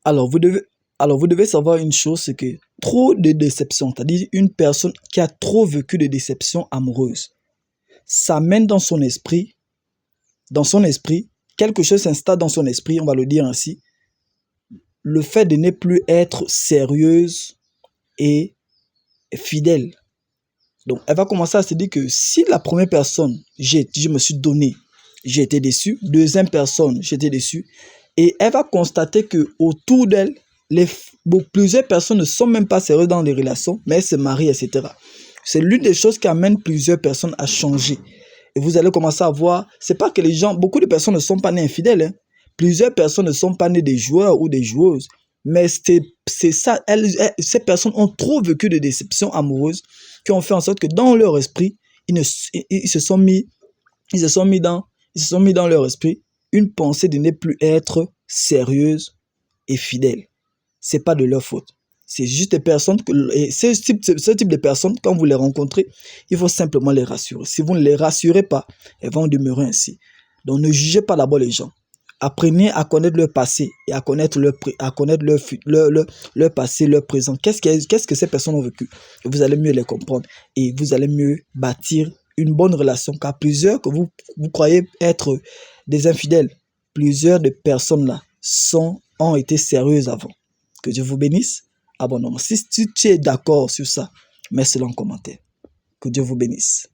Alors, vous devez savoir une chose, c'est que trop de déceptions, c'est-à-dire une personne qui a trop vécu de déceptions amoureuses, ça mène dans son esprit, quelque chose s'installe dans son esprit, on va le dire ainsi, le fait de ne plus être sérieuse et fidèle. Donc, elle va commencer à se dire que si la première personne, je me suis donné, j'ai été déçu. Deuxième personne, j'étais déçu. Et elle va constater que autour d'elle, plusieurs personnes ne sont même pas sérieuses dans les relations, mais elles se marient, etc. C'est l'une des choses qui amène plusieurs personnes à changer. Et vous allez commencer à voir, c'est pas que les gens, beaucoup de personnes ne sont pas nées infidèles, hein. Plusieurs personnes ne sont pas nées des joueurs ou des joueuses. Mais c'est ça, ces personnes ont trop vécu de déceptions amoureuses qui ont fait en sorte que dans leur esprit, ils se sont mis, ils se sont mis dans, ils se sont mis dans leur esprit une pensée de ne plus être sérieuse et fidèle. C'est pas de leur faute. C'est juste des personnes et ce type de personnes, quand vous les rencontrez, il faut simplement les rassurer. Si vous ne les rassurez pas, elles vont demeurer ainsi. Donc ne jugez pas d'abord les gens. Apprenez à connaître leur passé et à connaître leur passé, leur présent. Qu'est-ce que ces personnes ont vécu? Et vous allez mieux les comprendre et vous allez mieux bâtir une bonne relation. Car plusieurs que vous croyez être des infidèles, plusieurs de personnes là ont été sérieuses avant. Que Dieu vous bénisse. Abonnement. Si tu es d'accord sur ça, mets cela en commentaire. Que Dieu vous bénisse.